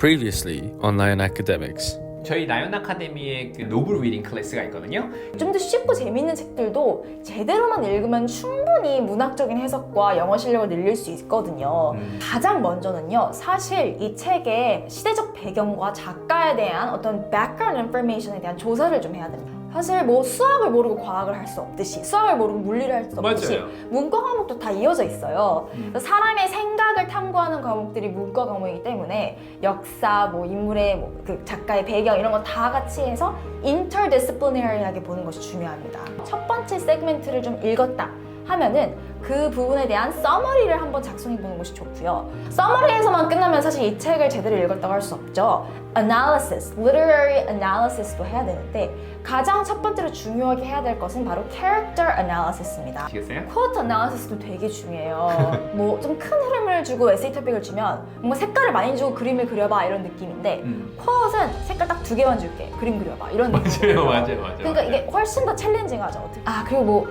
Previously on Lion Academics. 저희 라이언 아카데미의 그 노블 리딩 클래스가 있거든요. 좀 더 쉽고 재밌는 책들도 제대로만 읽으면 충분히 문학적인 해석과 영어 실력을 늘릴 수 있거든요. 가장 먼저는요, 사실 이 책의 시대적 배경과 작가에 대한 어떤 background information에 대한 조사를 좀 해야 됩니다. 사실 뭐 수학을 모르고 과학을 할 수 없듯이, 수학을 모르고 물리를 할 수 없듯이 맞아요. 문과 과목도 다 이어져 있어요. 그래서 사람의 생각을 탐구하는 과목들이 문과 과목이기 때문에 역사, 뭐 인물의 그 작가의 배경 이런 거 다 같이 해서 interdisciplinary하게 보는 것이 중요합니다. 첫 번째 세그멘트를 좀 읽었다 하면은 그 부분에 대한 summary를 한번 작성해 보는 것이 좋고요. summary에서만 끝나면 사실 이 책을 제대로 읽었다고 할 수 없죠. analysis, literary analysis도 해야 되는데 가장 첫 번째로 중요하게 해야 될 것은 바로 character analysis입니다. 아시겠어요? quote analysis도 되게 중요해요. 뭐 좀 큰 흐름을 주고 에세이 토픽을 주면 뭔가 색깔을 많이 주고 그림을 그려봐 이런 느낌인데 quote은 색깔 딱 두 개만 줄게, 그림 그려봐 이런 느낌이에요. 맞아요. 그러니까 이게 훨씬 더 챌린징하죠. 아, 그리고 뭐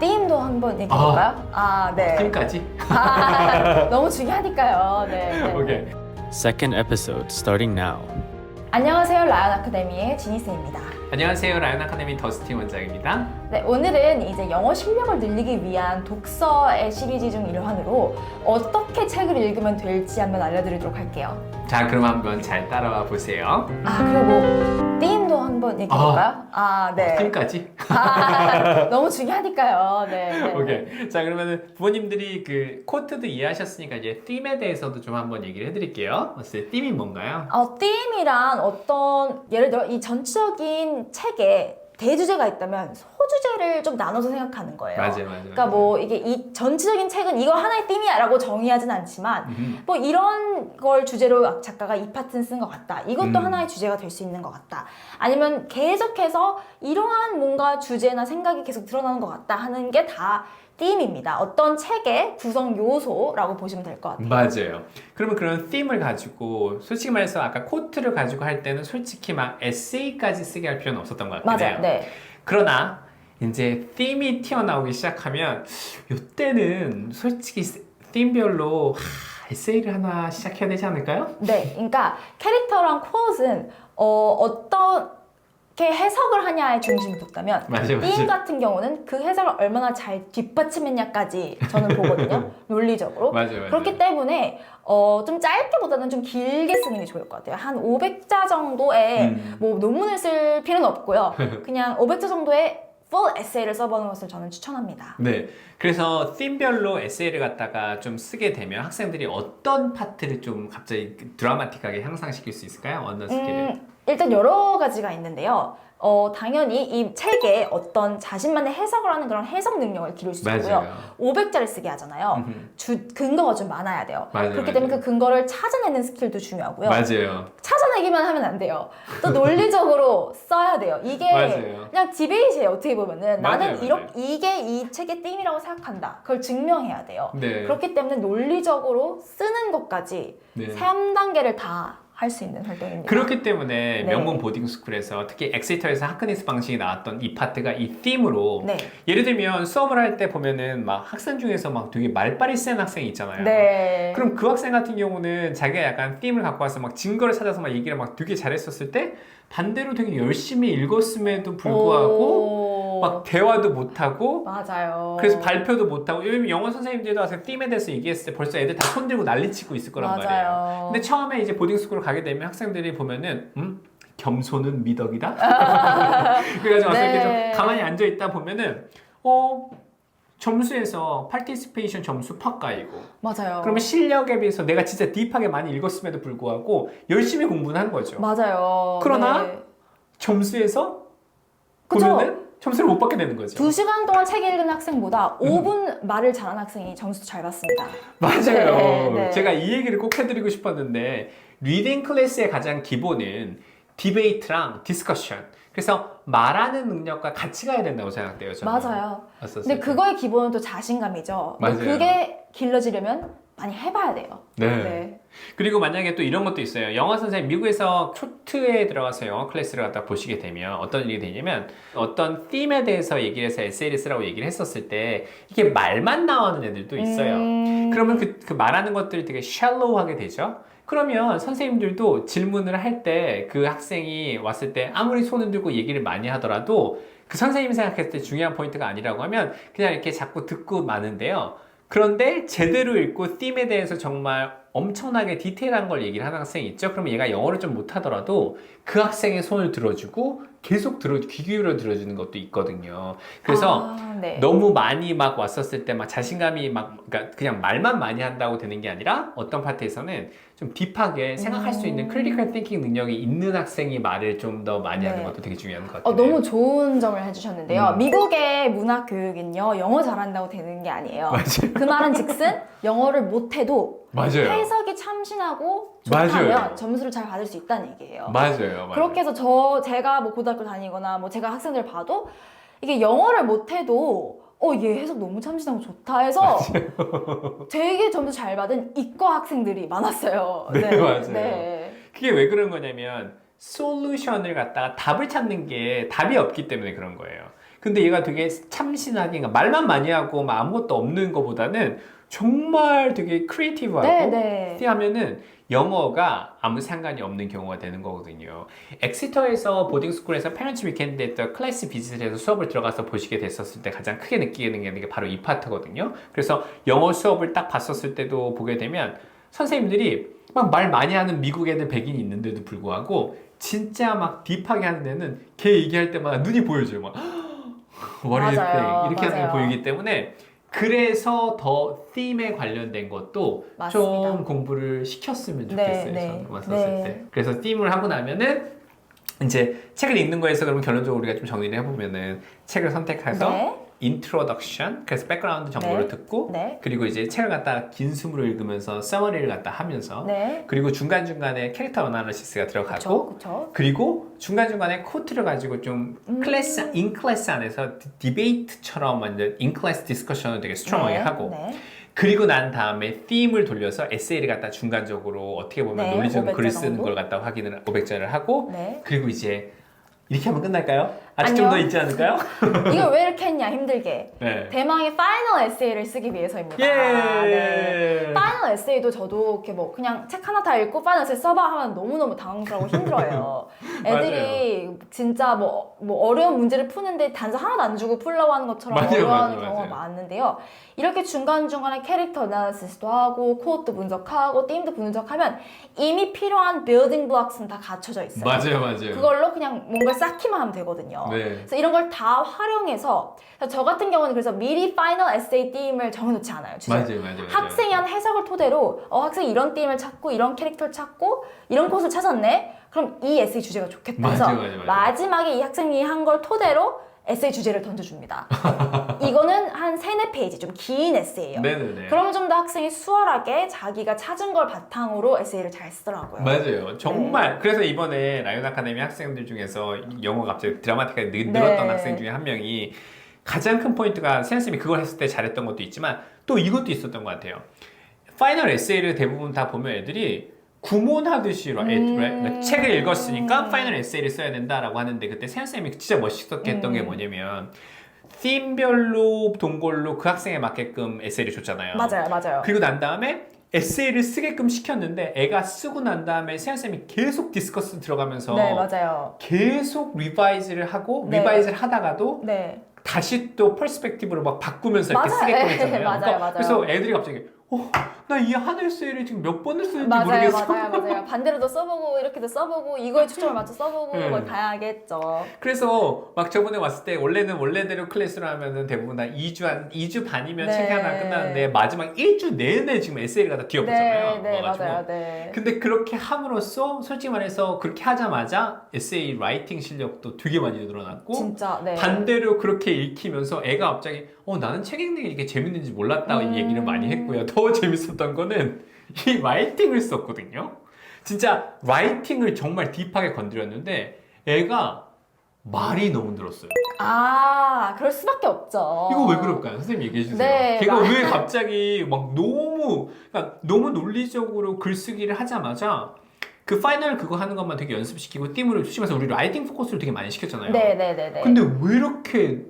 theme도 한번 얘기해볼까요? 네. 팀까지? 너무 중요하니까요. 네. 오케이. Second episode starting now. 안녕하세요, 라이언 아카데미의 지니스입니다. 안녕하세요. 라이언 아카데미 더스틴 원장입니다. 네, 오늘은 이제 영어 실력을 늘리기 위한 독서의 시리즈 중 일환으로 어떻게 책을 읽으면 될지 한번 알려드리도록 할게요. 자, 그럼 한번 잘 따라와 보세요. 그리고 뭐 theme도 한번 얘기해볼까요? 네. 팀까지? 너무 중요하니까요. 네. 오케이. 자, 그러면은 부모님들이 그 코트도 이해하셨으니까 이제 팀에 대해서도 좀 한번 얘기를 해드릴게요. 어때? 팀이 뭔가요? theme이란 어떤 예를 들어 이 전체적인 책에 대주제가 있다면 소주제를 좀 나눠서 생각하는 거예요. 맞아요. 그러니까 뭐 이게 이 전체적인 책은 이거 하나의 theme야라고 정의하진 않지만 뭐 이런 걸 주제로 작가가 이 파트는 쓴 것 같다. 이것도 하나의 주제가 될 수 있는 것 같다. 아니면 계속해서 이러한 뭔가 주제나 생각이 계속 드러나는 것 같다 하는 게 다 theme입니다. 어떤 책의 구성 요소라고 보시면 될 것 같아요. 맞아요. 그러면 그런 팀을 가지고 솔직히 말해서 아까 코트를 가지고 할 때는 솔직히 막 에세이까지 쓰게 할 필요는 없었던 것 같아요. 맞아요. 네. 그러나 이제 팀이 튀어나오기 시작하면 이때는 솔직히 팀별로 에세이를 하나 시작해야 되지 않을까요? 네, 그러니까 캐릭터랑 quote은 어떻게 해석을 하냐에 중심이 뒀다면 맞아요. 띵 같은 경우는 그 해석을 얼마나 잘 뒷받침했냐까지 저는 보거든요. 논리적으로. 맞아요. 그렇기 때문에 좀 짧게보다는 좀 길게 쓰는 게 좋을 것 같아요. 한 500자 정도의 뭐 논문을 쓸 필요는 없고요. 그냥 500자 정도의 full 에세이를 써보는 것을 저는 추천합니다. 네. 그래서 팀별로 에세이를 갖다가 좀 쓰게 되면 학생들이 어떤 파트를 좀 갑자기 드라마틱하게 향상시킬 수 있을까요? 어떤 스킬을? 일단 여러 가지가 있는데요. 당연히 이 책에 어떤 자신만의 해석을 하는 그런 해석 능력을 기를 수 있고요. 맞아요. 500자를 쓰게 하잖아요. 근거가 좀 많아야 돼요. 맞아요, 그렇기 맞아요. 때문에 그 근거를 찾아내는 스킬도 중요하고요. 맞아요. 찾아내기만 하면 안 돼요. 또 논리적으로 써야 돼요. 이게 맞아요. 그냥 디베이트예요. 어떻게 보면은 맞아요, 나는 맞아요. 이게 이 책의 띵이라고 생각한다. 그걸 증명해야 돼요. 네. 그렇기 때문에 논리적으로 쓰는 것까지 네. 3단계를 다 할 수 있는 활동입니다. 그렇기 때문에 네. 명문 보딩스쿨에서 특히 엑세터에서 하크니스 방식이 나왔던 이 파트가 이 팀으로 네. 예를 들면 수업을 할 때 보면은 막 학생 중에서 막 되게 말빨이 센 학생이 있잖아요. 네. 그럼 그 학생 같은 경우는 자기가 약간 팀을 갖고 와서 막 증거를 찾아서 막 얘기를 막 되게 잘했었을 때 반대로 되게 열심히 읽었음에도 불구하고 막 대화도 못하고 맞아요. 그래서 발표도 못하고 요즘 영어 선생님들도 와서 팀에 대해서 얘기했을 때 벌써 애들 다 손들고 난리치고 있을 거란 맞아요. 말이에요. 근데 처음에 이제 보딩스쿨을 가게 되면 학생들이 보면은 겸손은 미덕이다? 그래가지고 와서 네. 이렇게 좀 가만히 앉아있다 보면은 점수에서 파티시페이션 점수 팍 까이고 맞아요. 그러면 실력에 비해서 내가 진짜 딥하게 많이 읽었음에도 불구하고 열심히 공부는 한 거죠. 맞아요. 그러나 네. 점수에서 그쵸? 보면은 점수를 못 받게 되는 거죠. 2시간 동안 책 읽은 학생보다 5분 말을 잘한 학생이 점수 잘 받습니다. 맞아요. 네, 네. 제가 이 얘기를 꼭 해드리고 싶었는데 리딩 클래스의 가장 기본은 디베이트랑 디스커션. 그래서 말하는 능력과 같이 가야 된다고 생각돼요. 저는. 맞아요. 왔었을 근데 때. 그거의 기본은 또 자신감이죠. 근데 맞아요. 그게 길러지려면 많이 해봐야 돼요. 네. 그리고 만약에 또 이런 것도 있어요. 영어 선생님, 미국에서 초트에 들어가서 영어 클래스를 갖다 보시게 되면 어떤 일이 되냐면 어떤 팀에 대해서 얘기를 해서 에세이를 쓰라고 얘기를 했었을 때 이게 말만 나오는 애들도 있어요. 그러면 그 말하는 것들이 되게 shallow하게 되죠. 그러면 선생님들도 질문을 할 때 그 학생이 왔을 때 아무리 손을 들고 얘기를 많이 하더라도 그 선생님이 생각했을 때 중요한 포인트가 아니라고 하면 그냥 이렇게 자꾸 듣고 마는데요. 그런데 제대로 읽고 팀에 대해서 정말 엄청나게 디테일한 걸 얘기를 하는 학생이 있죠. 그러면 얘가 영어를 좀 못하더라도 그 학생의 손을 들어주고 계속 귀 기울여 들어주는 것도 있거든요. 그래서 네. 너무 많이 막 왔었을 때 막 자신감이 막 그러니까 그냥 말만 많이 한다고 되는 게 아니라 어떤 파트에서는 좀 딥하게 생각할 수 있는 크리티컬 띵킹 능력이 있는 학생이 말을 좀 더 많이 하는 것도 되게 중요한 것 같아요. 너무 좋은 점을 해주셨는데요. 미국의 문학 교육은요, 영어 잘한다고 되는 게 아니에요. 맞아요. 그 말은 즉슨 영어를 못해도 맞아요. 해석이 참신하고 좋다면 맞아요. 점수를 잘 받을 수 있다는 얘기예요. 맞아요. 그렇게 해서 제가 뭐 고등학교 다니거나 뭐 제가 학생들 봐도 이게 영어를 못해도 얘 해석 너무 참신하고 좋다 해서 되게 점수 잘 받은 이과 학생들이 많았어요. 네, 맞아요. 네. 그게 왜 그런 거냐면 솔루션을 갖다가 답을 찾는 게 답이 없기 때문에 그런 거예요. 근데 얘가 되게 참신하게 그러니까 말만 많이 하고 막 아무것도 없는 것보다는 정말 되게 크리에이티브하고 하면은 영어가 아무 상관이 없는 경우가 되는 거거든요. 엑시터에서 보딩스쿨에서 페런츠 위켄드 했던 클래스 비즈에서 수업을 들어가서 보시게 됐었을 때 가장 크게 느끼게 되는 게 바로 이 파트거든요. 그래서 영어 수업을 딱 봤었을 때도 보게 되면 선생님들이 막 말 많이 하는 미국 애들 백인이 있는데도 불구하고 진짜 막 딥하게 하는 데는 걔 얘기할 때마다 눈이 보여줘요. 막 What do you think? 이렇게 하는 게 보이기 때문에 그래서 더 팀에 관련된 것도 맞습니다. 좀 공부를 시켰으면 좋겠어요. 저는 왔었을 때. 그래서 팀을 하고 나면은 이제 책을 읽는 거에서 그러면 결론적으로 우리가 좀 정리를 해보면은 책을 선택해서 인트로덕션, 그래서 백그라운드 정보를 듣고 그리고 이제 책을 갖다가 긴 숨으로 읽으면서 서머리를 갖다 하면서 그리고 중간중간에 캐릭터 어나리시스가 들어가고 그리고 중간중간에 코트를 가지고 좀 클래스, 인클래스 안에서 디베이트처럼 완전 인클래스 디스커션을 되게 스트롱하게 하고 그리고 난 다음에 팀을 돌려서 에세이를 갖다 중간적으로 어떻게 보면 논리적인 글을 쓰는 걸 갖다 확인을 500자를 하고 그리고 이제 이렇게 하면 끝날까요? 아직 좀 더 있지 않을까요? 이걸 왜 이렇게 했냐 힘들게 대망의 파이널 에세이를 쓰기 위해서입니다. 파이널 에세이도 저도 이렇게 뭐 그냥 책 하나 다 읽고 파이널 에세이 써봐 하면 너무너무 당황스러워 힘들어요. 애들이 진짜 뭐 어려운 문제를 푸는데 단서 하나도 안 주고 풀려고 하는 것처럼 어려워하는 경우가 많은데요. 이렇게 중간중간에 캐릭터 어나리시스도 하고 코드도 분석하고 팀도 분석하면 이미 필요한 빌딩 블록스는 다 갖춰져 있어요. 맞아요. 그걸로 그냥 뭔가 쌓기만 하면 되거든요. 그래서 이런 걸 다 활용해서 저 같은 경우는 그래서 미리 파이널 에세이 팀을 정해놓지 않아요. 맞아요. 학생이 한 해석을 토대로 학생이 이런 팀을 찾고 이런 캐릭터를 찾고 이런 코스를 찾았네? 그럼 이 에세이 주제가 좋겠다 해서 마지막에 이 학생이 한 걸 토대로 에세이 주제를 던져줍니다. 이거는 한 3-4페이지 좀 긴 에세이예요. 그러면 좀 더 학생이 수월하게 자기가 찾은 걸 바탕으로 에세이를 잘 쓰더라고요. 맞아요. 정말 그래서 이번에 라이온 아카데미 학생들 중에서 영어 갑자기 드라마틱하게 늘었던 학생 중에 한 명이 가장 큰 포인트가 세연쌤이 그걸 했을 때 잘했던 것도 있지만 또 이것도 있었던 것 같아요. 파이널 에세이를 대부분 다 보면 애들이 구몬하듯이 책을 읽었으니까 파이널 에세이를 써야 된다라고 하는데 그때 세연쌤이 진짜 멋있게 했던 게 뭐냐면 팀별로 동골로 그 학생에 맞게끔 에세이를 줬잖아요. 맞아요. 그리고 난 다음에 에세이를 쓰게끔 시켰는데 애가 쓰고 난 다음에 세연쌤이 계속 디스커스 들어가면서 계속 리바이즈를 하고 리바이즈를 하다가도 다시 또 퍼스펙티브로 막 바꾸면서 이렇게 쓰게끔 했잖아요. 그래서 애들이 갑자기 나 이 한 에세이를 지금 몇 번을 쓰는지 모르겠어. 맞아요. 반대로도 써보고 이렇게도 써보고 이거에 초점을 맞춰 써보고 뭐 다양하게 했죠. 그래서 막 저번에 왔을 때 원래는 원래대로 클래스로 하면은 대부분 다 2주 반이면 책이 하나 끝나는데 마지막 1주 내내 지금 에세이를 갖다 뒤엎었잖아요. 맞아요. 근데 그렇게 함으로써 솔직히 말해서 그렇게 하자마자 에세이 라이팅 실력도 되게 많이 늘어났고 진짜 반대로 그렇게 읽히면서 애가 갑자기 나는 책 읽는 게 이렇게 재밌는지 몰랐다 이 얘기를 많이 했고요. 더 재밌었던 거는 이 라이팅을 썼거든요. 진짜 라이팅을 정말 딥하게 건드렸는데 애가 말이 너무 늘었어요. 그럴 수밖에 없죠. 이거 왜 그럴까요? 선생님 얘기해 주세요. 걔가 왜 갑자기 막 너무 논리적으로 글쓰기를 하자마자 그 파이널 그거 하는 것만 되게 연습시키고 띠으로 조심해서 우리 라이팅 포커스를 되게 많이 시켰잖아요. 근데 왜 이렇게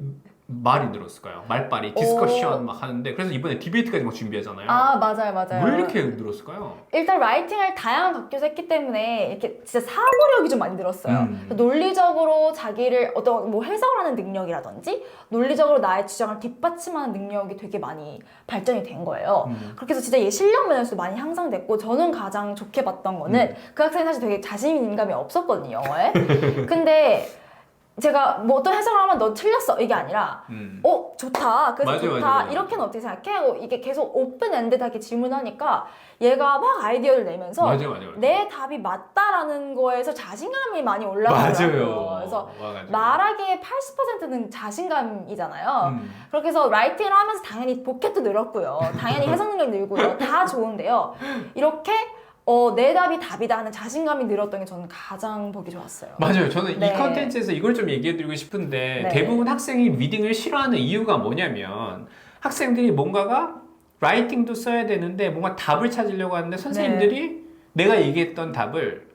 말이 늘었을까요? 말빨이 디스커션 막 하는데 그래서 이번에 디베이트까지 막 준비하잖아요. 아, 맞아요. 왜 이렇게 늘었을까요? 일단 라이팅을 다양한 각도에서 했기 때문에 이렇게 진짜 사고력이 좀 많이 늘었어요. 논리적으로 자기를 어떤 뭐 해석을 하는 능력이라든지 논리적으로 나의 주장을 뒷받침하는 능력이 되게 많이 발전이 된 거예요. 그렇게 해서 진짜 얘 실력 면에서도 많이 향상됐고 저는 가장 좋게 봤던 거는 그 학생이 사실 되게 자신감이 없었거든요, 영어에. 근데 제가 뭐 어떤 해석을 하면 너 틀렸어 이게 아니라 좋다 그래서 맞아, 좋다 맞아. 이렇게는 어떻게 생각해? 하고 이게 계속 오픈엔드하게 질문하니까 얘가 막 아이디어를 내면서 맞아. 내 답이 맞다라는 거에서 자신감이 많이 올라가더라고요. 그래서 말하기에 80%는 자신감이잖아요. 그렇게 해서 라이팅을 하면서 당연히 보켓도 늘었고요. 당연히 해석 능력 늘고요. 다 좋은데요. 이렇게 내 답이 답이다 하는 자신감이 늘었던 게 저는 가장 보기 좋았어요. 맞아요. 저는 네. 이 컨텐츠에서 이걸 좀 얘기해드리고 싶은데 네. 대부분 학생이 리딩을 싫어하는 이유가 뭐냐면 학생들이 뭔가가 라이팅도 써야 되는데 뭔가 답을 찾으려고 하는데 선생님들이 내가 얘기했던 답을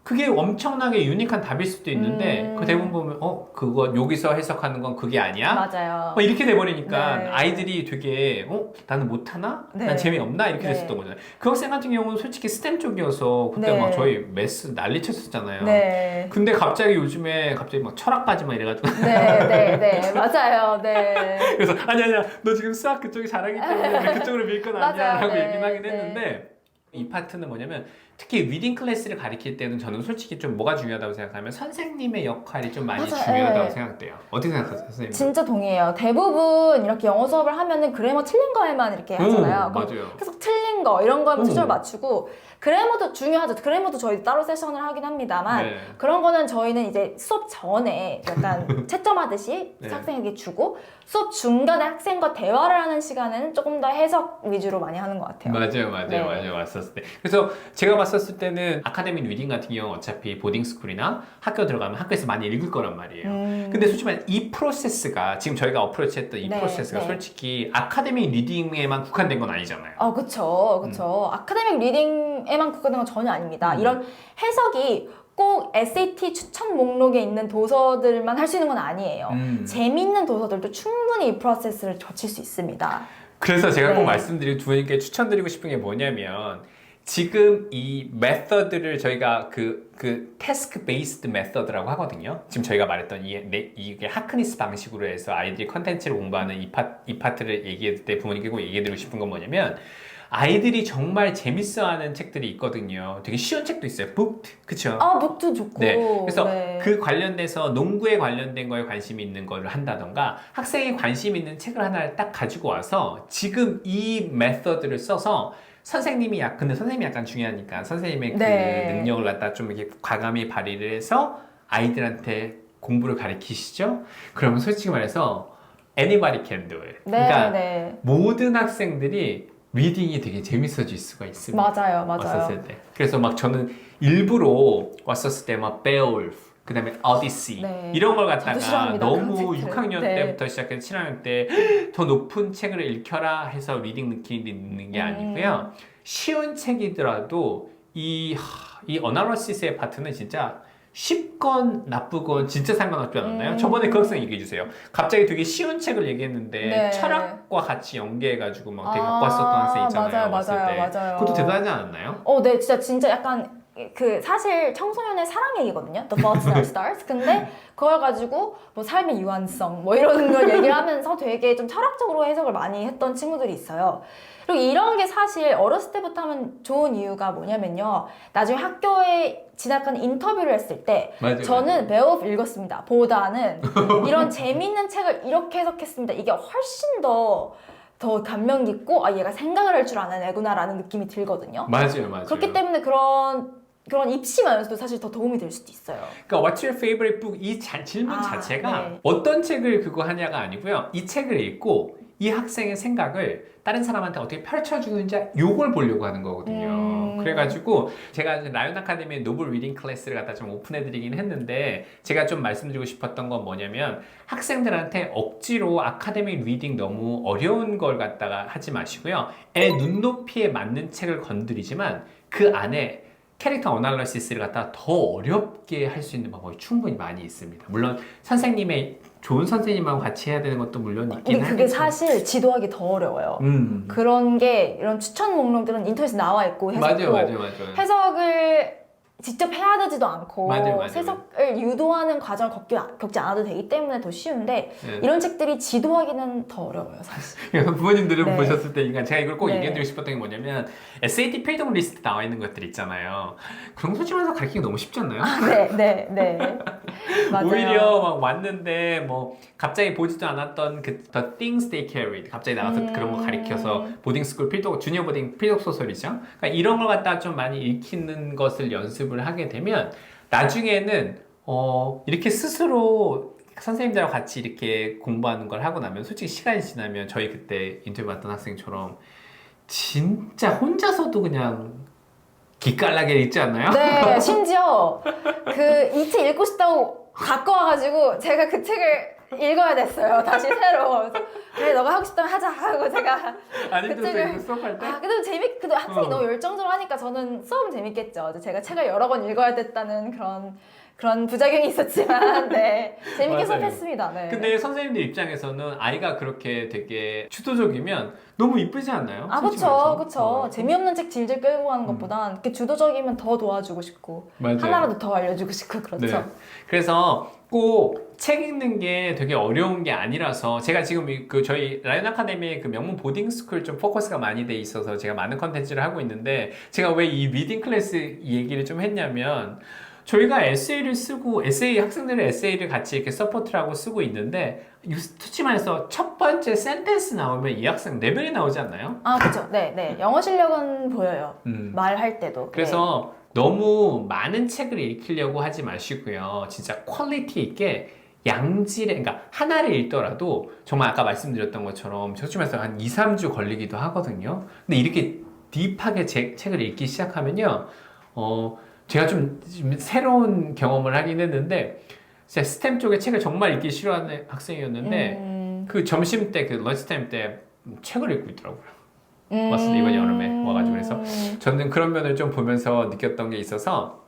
그게 엄청나게 유니크한 답일 수도 있는데 그 대부분 보면 그거 여기서 해석하는 건 그게 아니야? 맞아요. 이렇게 돼버리니까 네. 아이들이 되게 나는 못하나? 네. 난 재미없나? 이렇게 네. 됐었던 거잖아요. 그 학생 같은 경우는 솔직히 스템 쪽이어서 그때 네. 막 저희 매스 난리 쳤었잖아요. 네. 근데 갑자기 요즘에 막 철학까지 막 이래가지고 네, 맞아요. 네. 그래서 아니야 너 지금 수학 그쪽이 잘하기 때문에 우리 그쪽으로 밀 건 아니야 맞아요. 라고 네. 얘기는 하긴 네. 했는데 이 파트는 뭐냐면 특히 리딩 클래스를 가르칠 때는 저는 솔직히 좀 뭐가 중요하다고 생각하면 선생님의 역할이 좀 많이 맞아요. 중요하다고 네. 생각돼요. 어떻게 생각하세요, 선생님? 진짜 동의해요. 대부분 이렇게 영어 수업을 하면은 그래머 틀린 거에만 이렇게 하잖아요. 그럼 맞아요. 계속 틀린 거 이런 거에만 초점을 맞추고 그래머도 중요하죠. 그래머도 저희 따로 세션을 하긴 합니다만 네. 그런 거는 저희는 이제 수업 전에 약간 채점하듯이 네. 학생에게 주고 수업 중간에 학생과 대화를 하는 시간에는 조금 더 해석 위주로 많이 하는 것 같아요. 맞아요. 네. 왔었을 때. 그래서 제가 봤었을 때는 아카데믹 리딩 같은 경우는 어차피 보딩스쿨이나 학교 들어가면 학교에서 많이 읽을 거란 말이에요. 근데 솔직히 말해 이 프로세스가 지금 저희가 어프로치했던 이 네, 프로세스가 네. 솔직히 아카데믹 리딩에만 국한된 건 아니잖아요. 그쵸. 아카데믹 리딩에만 국한된 건 전혀 아닙니다. 이런 해석이 꼭 SAT 추천 목록에 있는 도서들만 할 수 있는 건 아니에요. 재밌는 도서들도 충분히 이 프로세스를 거칠 수 있습니다. 그래서 제가 네. 꼭 말씀드리고 두 분께 추천드리고 싶은 게 뭐냐면 지금 이 메서드를 저희가 그 태스크 베이스드 메서드라고 하거든요. 지금 저희가 말했던 이게 하크니스 방식으로 해서 아이들이 컨텐츠를 공부하는 이 파트를 얘기할 때 부모님께 꼭 얘기해드리고 싶은 건 뭐냐면 아이들이 정말 재밌어하는 책들이 있거든요. 되게 쉬운 책도 있어요. 북, 그쵸? 북도 좋고. 네. 그래서 네. 그 관련돼서 농구에 관련된 거에 관심이 있는 거를 한다던가 학생이 관심 있는 책을 하나를 딱 가지고 와서 지금 이 메서드를 써서 근데 선생님이 약간 중요하니까 선생님의 그 네. 능력을 갖다 좀 이렇게 과감히 발휘를 해서 아이들한테 공부를 가르치시죠? 그러면 솔직히 말해서 anybody can do it. 그러니까 네. 모든 학생들이 리딩이 되게 재밌어질 수가 있습니다. 맞아요. 왔었을 때. 그래서 막 저는 일부러 왔었을 때 막 베어울프, 그 다음에 오디시 네. 이런 걸 저도 갖다가 싫어합니다, 너무 그런 책들. 6학년 네. 때부터 시작해서 7학년 때 더 높은 책을 읽혀라 해서 리딩 느낌이 있는 게 아니고요. 쉬운 책이더라도 이 어나리시스의 파트는 진짜 쉽건 나쁘건 진짜 상관없지 않았나요? 저번에 그 학생 얘기해 주세요. 갑자기 되게 쉬운 책을 얘기했는데 네. 철학과 같이 연계해가지고 막 되게 갖고 왔었던 학생 있잖아요. 왔을 때. 맞아요. 그것도 대단하지 않았나요? 네, 진짜 약간 사실 청소년의 사랑 얘기거든요. The Fault in Our Stars. 근데 그걸 가지고 뭐 삶의 유한성 뭐 이런 걸 얘기를 하면서 되게 좀 철학적으로 해석을 많이 했던 친구들이 있어요. 그리고 이런 게 사실 어렸을 때부터 하면 좋은 이유가 뭐냐면요. 나중에 학교에 지나가는 인터뷰를 했을 때 저는 베어울프 읽었습니다. 보다는 이런 재밌는 책을 이렇게 해석했습니다. 이게 훨씬 더 감명 깊고 얘가 생각을 할 줄 아는 애구나라는 느낌이 들거든요. 맞아요. 그렇기 때문에 그런 입시면서도 사실 더 도움이 될 수도 있어요. 그러니까 What's your favorite book? 이 질문 자체가 네. 어떤 책을 그거 하냐가 아니고요. 이 책을 읽고 이 학생의 생각을 다른 사람한테 어떻게 펼쳐주는지 요걸 보려고 하는 거거든요. 그래가지고 제가 라이온 아카데미의 노블 리딩 클래스를 갖다 좀 오픈해드리긴 했는데 제가 좀 말씀드리고 싶었던 건 뭐냐면 학생들한테 억지로 아카데믹 리딩 너무 어려운 걸 갖다가 하지 마시고요. 애 눈높이에 맞는 책을 건드리지만 그 안에 캐릭터 어널리시스를 갖다가 더 어렵게 할 수 있는 방법이 충분히 많이 있습니다. 물론 선생님의 좋은 선생님하고 같이 해야 되는 것도 물론 있긴 근데 그게 하겠죠. 사실 지도하기 더 어려워요. 그런 게 이런 추천 목록들은 인터넷에 나와 있고 해석도 맞아요. 해석을 직접 해야 되지도 않고 맞아요. 해석을 유도하는 과정을 겪지 않아도 되기 때문에 더 쉬운데 네. 이런 책들이 지도하기는 더 어려워요 사실. 그래서 부모님들은 네. 보셨을 때, 그러니까 제가 이걸 꼭 네. 얘기해드리고 싶었던 게 뭐냐면 SAT 필동 리스트 나와 있는 것들 있잖아요. 그런 거 솔직히 말해서 가르치기 너무 쉽지 않나요? 네. 맞아요. 오히려 막 왔는데 뭐 갑자기 보지도 않았던 그 The Things They Carried 갑자기 나와서 그런 거 가리켜서 보딩스쿨 필독 주니어 보딩 필독 소설이죠. 그러니까 이런 걸 갖다가 좀 많이 읽히는 것을 연습을 하게 되면 나중에는 이렇게 스스로 선생님들하고 같이 이렇게 공부하는 걸 하고 나면 솔직히 시간이 지나면 저희 그때 인터뷰 받던 학생처럼 진짜 혼자서도 그냥 기깔나게 읽지 않나요? 네, 심지어 이 책 읽고 싶다고 갖고 와가지고 제가 그 책을 읽어야 됐어요. 다시 새로. 그래서 그래, 너가 하고 싶다면 하자 하고 제가 안 그 힘들었어요? 책을- 이거 수업할 때? 그래도 학생이 너무 열정적으로 하니까 저는 수업은 재밌겠죠. 제가 책을 여러 권 읽어야 됐다는 그런 부작용이 있었지만 네, 재밌게 맞아요. 수업했습니다. 네. 근데 선생님들 입장에서는 아이가 그렇게 되게 주도적이면 너무 이쁘지 않나요? 솔직히 말해서? 그쵸. 재미없는 책 질질 끌고 가는 것보단 이렇게 주도적이면 더 도와주고 싶고 맞아요. 하나라도 더 알려주고 싶고 그렇죠. 네. 그래서 꼭 책 읽는 게 되게 어려운 게 아니라서 제가 지금 저희 라이언 아카데미의 그 명문 보딩 스쿨 좀 포커스가 많이 돼 있어서 제가 많은 컨텐츠를 하고 있는데 제가 왜 이 리딩 클래스 얘기를 좀 했냐면 저희가 에세이를 쓰고 학생들의 에세이를 같이 이렇게 서포트를 하고 쓰고 있는데 솔직히 말해서 첫 번째 센텐스 나오면 이 학생 레벨이 나오지 않나요? 그쵸. 네. 영어 실력은 보여요. 말할 때도. 그래서 너무 많은 책을 읽히려고 하지 마시고요. 진짜 퀄리티 있게 양질의, 그러니까 하나를 읽더라도 정말 아까 말씀드렸던 것처럼 솔직히 말해서 한 2, 3주 걸리기도 하거든요. 근데 이렇게 딥하게 책을 읽기 시작하면요. 제가 좀 새로운 경험을 하긴 했는데 제가 스템 쪽에 책을 정말 읽기 싫어하는 학생이었는데 그 점심 때, 그 런치타임 때 책을 읽고 있더라고요. 왔을 때 이번 여름에 와가지고 그래서 저는 그런 면을 좀 보면서 느꼈던 게 있어서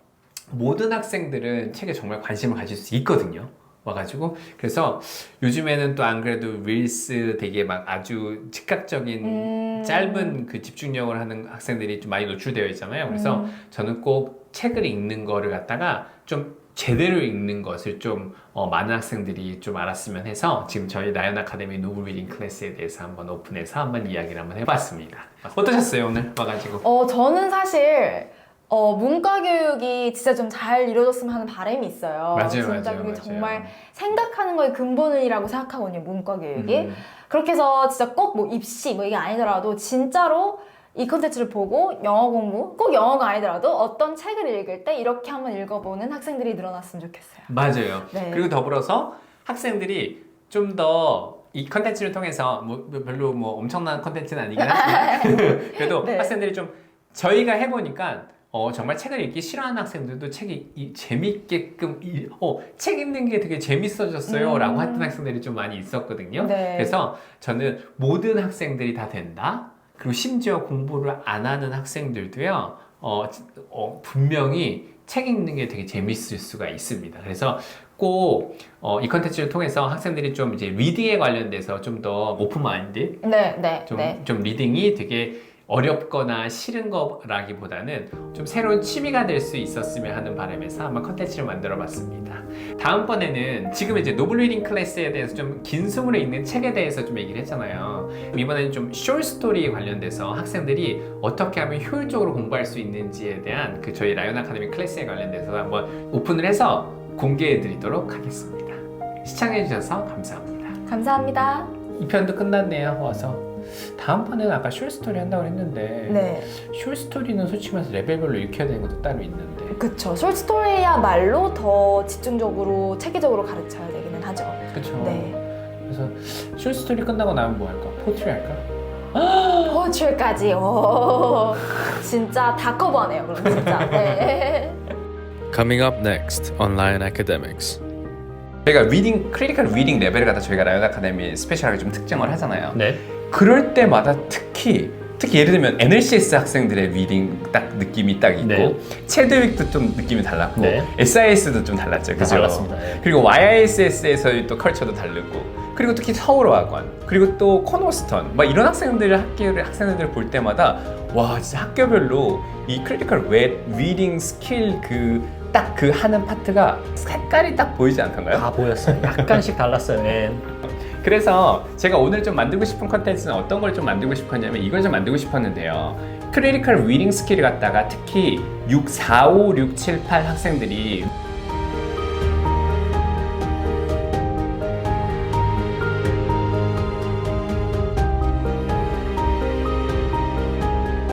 모든 학생들은 책에 정말 관심을 가질 수 있거든요. 와가지고 그래서 요즘에는 또 안 그래도 릴스 되게 막 아주 즉각적인 짧은 그 집중력을 하는 학생들이 좀 많이 노출되어 있잖아요. 그래서 저는 꼭 책을 읽는 거를 갖다가 좀 제대로 읽는 것을 좀 많은 학생들이 좀 알았으면 해서 지금 저희 라이언 아카데미 노블 리딩 클래스에 대해서 한번 오픈해서 한번 이야기를 한번 해봤습니다. 어떠셨어요 오늘 와가지고? 저는 사실 문과 교육이 진짜 좀 잘 이루어졌으면 하는 바람이 있어요. 맞아요, 진짜 맞아요, 그게 맞아요. 정말 생각하는 거의 근본이라고 생각하거든요. 문과 교육이. 그렇게 해서 진짜 꼭 뭐 입시 뭐 이게 아니더라도 진짜로 이 컨텐츠를 보고 영어 공부, 꼭 영어가 아니더라도 어떤 책을 읽을 때 이렇게 한번 읽어보는 학생들이 늘어났으면 좋겠어요. 맞아요. 네. 그리고 더불어서 학생들이 좀 더 이 컨텐츠를 통해서 뭐 별로 뭐 엄청난 컨텐츠는 아니긴 하지만 그래도 네. 학생들이 좀 저희가 해보니까 정말 책을 읽기 싫어하는 학생들도 책이 재밌게끔 책 읽는 게 되게 재밌어졌어요 라고 했던 학생들이 좀 많이 있었거든요. 네. 그래서 저는 모든 학생들이 다 된다. 그리고 심지어 공부를 안 하는 학생들도요. 분명히 책 읽는 게 되게 재밌을 수가 있습니다. 그래서 꼭 이 컨텐츠를 통해서 학생들이 좀 이제 리딩에 관련돼서 좀 더 오픈 마인드, 좀 리딩이 되게 어렵거나 싫은 거라기보다는 좀 새로운 취미가 될 수 있었으면 하는 바람에서 한번 컨텐츠를 만들어 봤습니다. 다음번에는 지금 이제 노블 리딩 클래스에 대해서 좀 긴 숨으로 읽는 책에 대해서 좀 얘기를 했잖아요. 이번에는 좀 숏 스토리에 관련돼서 학생들이 어떻게 하면 효율적으로 공부할 수 있는지에 대한 그 저희 라이언 아카데미 클래스에 관련돼서 한번 오픈을 해서 공개해 드리도록 하겠습니다. 시청해 주셔서 감사합니다. 감사합니다. 이 편도 끝났네요. 와서 다음번에는 아까 숏스토리 한다고 했는데 네. 숏스토리는 솔직히 말해서 레벨별로 읽혀야 되는 것도 따로 있는데 그쵸. 숏스토리야말로 더 집중적으로 체계적으로 가르쳐야 되기는 하죠. 그쵸? 네. 그래서 숏스토리 끝나고 나면 뭐 할까? 포트리 할까? 포출까지. 진짜 다 커버하네요. 그럼 진짜. 네. Coming up next on Lion Academics. 저희가 크리티컬 리딩 레벨을 갖다 저희가 라이언 아카데미 스페셜하게 좀 특정을 하잖아요. 네. 그럴 때마다 특히 특히 예를 들면 NLCS 학생들의 리딩 딱 느낌이 딱 있고 네. 체드윅도 좀 느낌이 달랐고 네. SIS도 좀 달랐죠, 그죠? 달랐습니다. 네. 그리고 YISS에서의 또 컬처도 다르고 그리고 특히 서울어학원 그리고 또 코너스턴 막 이런 학생들을 볼 때마다 와 진짜 학교별로 이 크리티컬 리딩 스킬 딱 그 하는 파트가 색깔이 딱 보이지 않던가요? 다 보였어요. 약간씩 달랐어요. 예. 그래서 제가 오늘 좀 만들고 싶은 컨텐츠는 어떤 걸 좀 만들고 싶었냐면 이걸 좀 만들고 싶었는데요. 크리티컬 리딩 스킬을 갖다가 특히 6, 4, 5, 6, 7, 8 학생들이